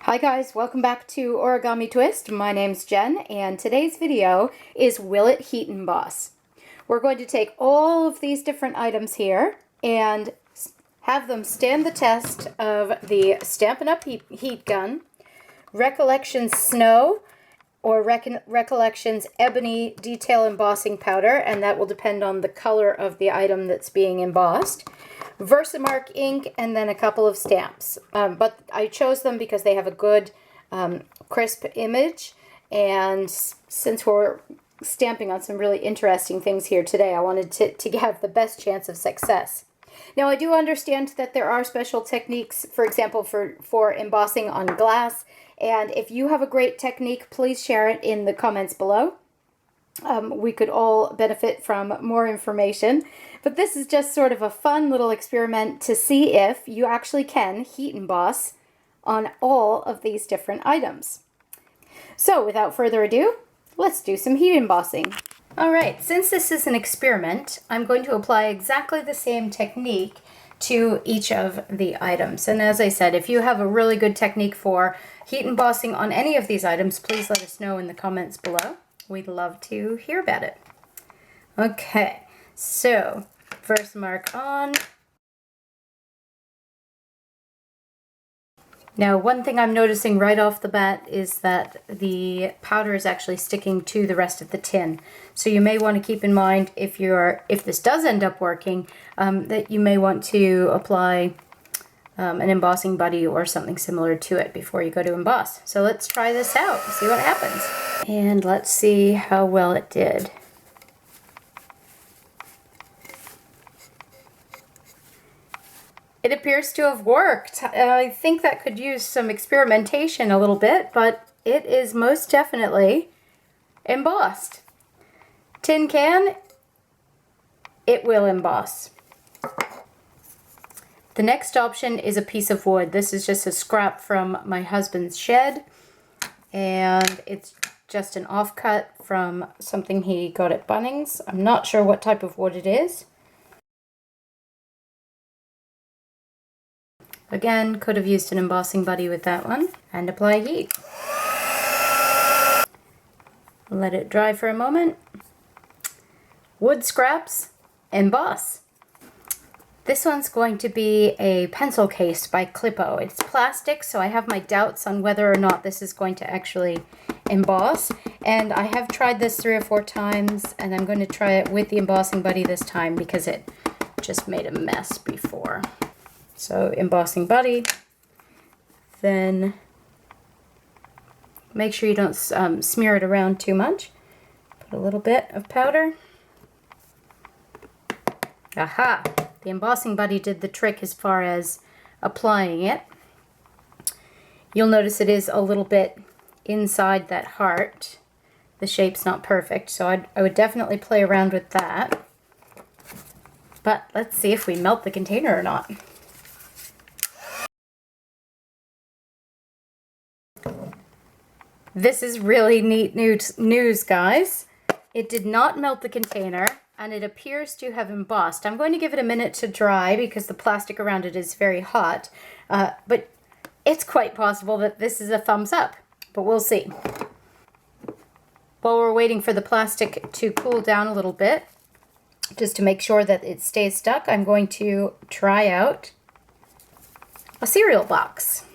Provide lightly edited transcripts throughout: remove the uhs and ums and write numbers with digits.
Hi guys, welcome back to Origami Twist. My name's Jen and today's video is Will It Heat Emboss? We're going to take all of these different items here and have them stand the test of the Stampin' Up! Heat Gun, Recollections Snow, or Recollections Ebony Detail Embossing Powder, and that will depend on the color of the item that's being embossed. Versamark ink, and then a couple of stamps. But I chose them because they have a good crisp image, and since we're stamping on some really interesting things here today, I wanted to have the best chance of success. Now, I do understand that there are special techniques, for example, for embossing on glass, and if you have a great technique, please share it in the comments below. We could all benefit from more information, but this is just sort of a fun little experiment to see if you actually can heat emboss on all of these different items. So without further ado, let's do some heat embossing. Alright, since this is an experiment, I'm going to apply exactly the same technique to each of the items. And as I said, if you have a really good technique for heat embossing on any of these items, please let us know in the comments below. We'd love to hear about it. Okay, so Versamark on. Now, one thing I'm noticing right off the bat is that the powder is actually sticking to the rest of the tin. So you may want to keep in mind if this does end up working, that you may want to apply an embossing buddy or something similar to it before you go to emboss. So let's try this out and see what happens. And let's see how well it did. It appears to have worked. I think that could use some experimentation a little bit, but it is most definitely embossed. Tin can, it will emboss. The next option is a piece of wood. This is just a scrap from my husband's shed, and it's just an offcut from something he got at Bunnings. I'm not sure what type of wood it is. Again, could have used an embossing buddy with that one, and apply heat. Let it dry for a moment. Wood scraps, emboss. This one's going to be a pencil case by Clippo. It's plastic, so I have my doubts on whether or not this is going to actually emboss. And I have tried this 3 or 4 times, and I'm going to try it with the embossing buddy this time because it just made a mess before. So embossing buddy, then make sure you don't smear it around too much. Put a little bit of powder. Aha! The embossing buddy did the trick as far as applying it. You'll notice it is a little bit inside that heart. The shape's not perfect, so I would definitely play around with that. But let's see if we melt the container or not. This is really neat news, guys. It did not melt the container, and it appears to have embossed. I'm going to give it a minute to dry because the plastic around it is very hot, but it's quite possible that this is a thumbs up, but we'll see. While we're waiting for the plastic to cool down a little bit, just to make sure that it stays stuck, I'm going to try out a cereal box.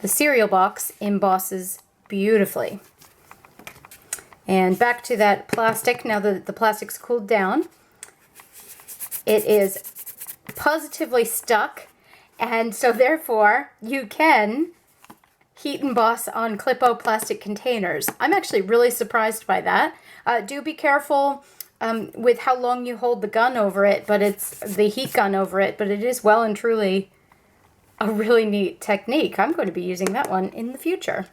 The cereal box embosses beautifully. And back to that plastic, now that the plastic's cooled down, it is positively stuck, and so therefore you can heat emboss on Clippo plastic containers. I'm actually really surprised by that. Do be careful with how long you hold the gun over it, but it's the heat gun over it, but it is well and truly a really neat technique. I'm going to be using that one in the future.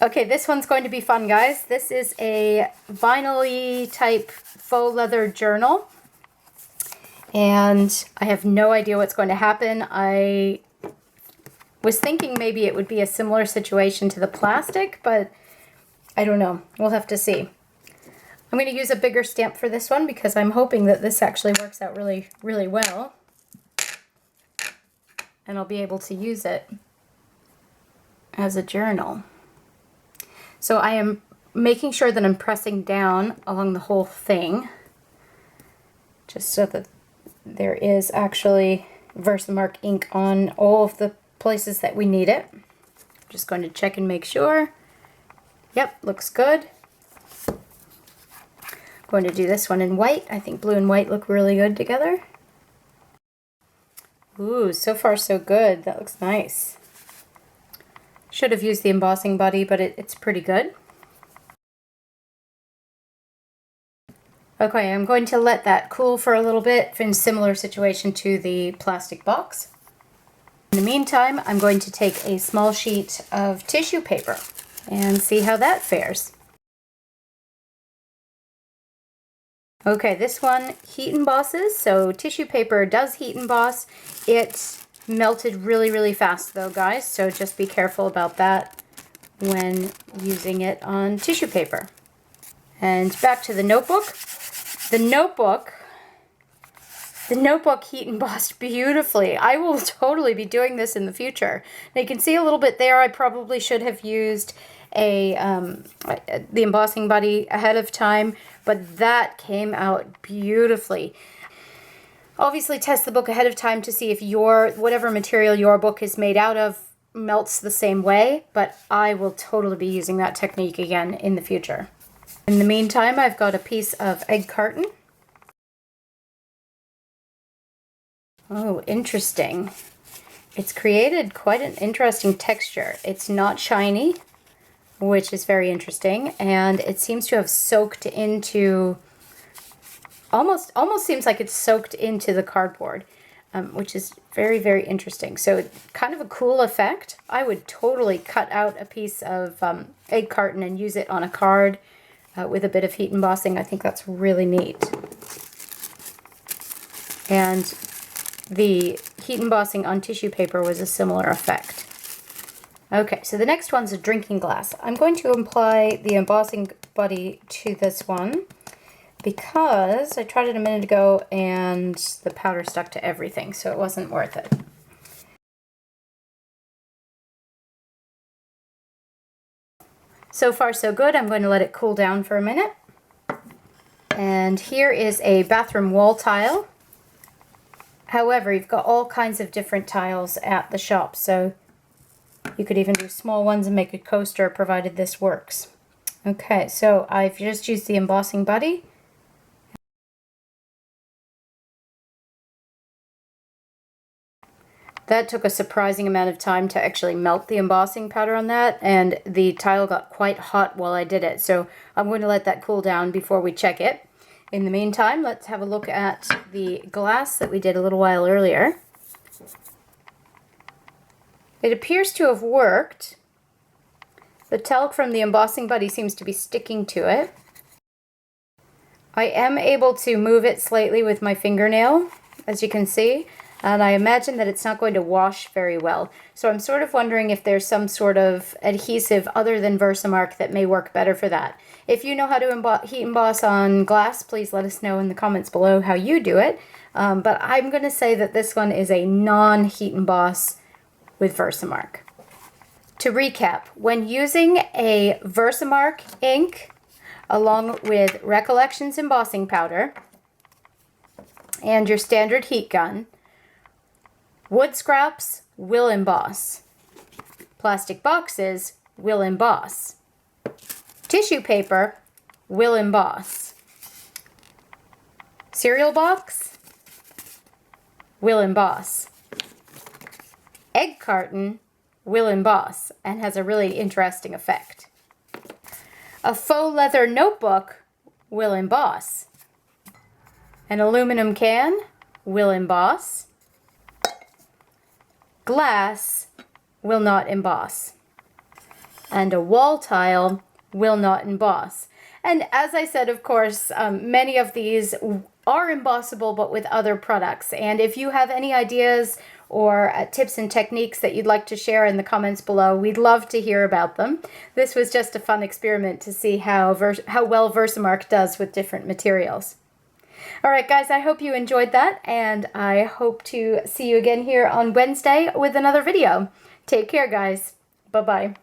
Okay, this one's going to be fun, guys. This is a vinyl-y type faux leather journal, and I have no idea what's going to happen. I was thinking maybe it would be a similar situation to the plastic, but I don't know. We'll have to see. I'm going to use a bigger stamp for this one because I'm hoping that this actually works out really, really well. and I'll be able to use it as a journal. So I am making sure that I'm pressing down along the whole thing, just so that there is actually Versamark ink on all of the places that we need it. Just going to check and make sure. Yep, looks good. Going to do this one in white. I think blue and white look really good together. Ooh, so far so good. That looks nice. Should have used the embossing buddy, but it's pretty good. Okay, I'm going to let that cool for a little bit in similar situation to the plastic box. In the meantime, I'm going to take a small sheet of tissue paper and see how that fares. Okay, this one heat embosses, so tissue paper does heat emboss. It melted really fast though, guys, so just be careful about that when using it on tissue paper. And back to the notebook. The notebook heat embossed beautifully. I will totally be doing this in the future. Now you can see a little bit there. I probably should have used the embossing buddy ahead of time, but that came out beautifully. Obviously test the book ahead of time to see if whatever material your book is made out of melts the same way, but I will totally be using that technique again in the future. In the meantime, I've got a piece of egg carton. Oh, interesting. It's created quite an interesting texture. It's not shiny, which is very interesting, and it seems to have soaked into, almost seems like it's soaked into the cardboard, which is very interesting. So kind of a cool effect. I would totally cut out a piece of egg carton and use it on a card with a bit of heat embossing. I think that's really neat. And the heat embossing on tissue paper was a similar effect. Okay, so the next one's a drinking glass. I'm going to apply the embossing buddy to this one because I tried it a minute ago and the powder stuck to everything, so it wasn't worth it. So far so good. I'm going to let it cool down for a minute. And here is a bathroom wall tile. However, you've got all kinds of different tiles at the shop, so you could even do small ones and make a coaster provided this works. Okay, so I've just used the embossing buddy. That took a surprising amount of time to actually melt the embossing powder on that, and the tile got quite hot while I did it, so I'm going to let that cool down before we check it. In the meantime, let's have a look at the glass that we did a little while earlier. It appears to have worked. The talc from the embossing buddy seems to be sticking to it. I am able to move it slightly with my fingernail, as you can see, and I imagine that it's not going to wash very well. So I'm sort of wondering if there's some sort of adhesive other than Versamark that may work better for that. If you know how to heat emboss on glass, please let us know in the comments below how you do it. But I'm going to say that this one is a non-heat emboss with Versamark. To recap, when using a Versamark ink along with Recollections embossing powder and your standard heat gun, wood scraps will emboss. Plastic boxes will emboss. Tissue paper will emboss. Cereal box will emboss. Egg carton will emboss and has a really interesting effect. A faux leather notebook will emboss. An aluminum can will emboss. Glass will not emboss. And a wall tile will not emboss. And as I said, of course, many of these are embossable, but with other products. And if you have any ideas or tips and techniques that you'd like to share in the comments below, we'd love to hear about them. This was just a fun experiment to see how well Versamark does with different materials. All right, guys, I hope you enjoyed that, and I hope to see you again here on Wednesday with another video. Take care, guys. Bye-bye.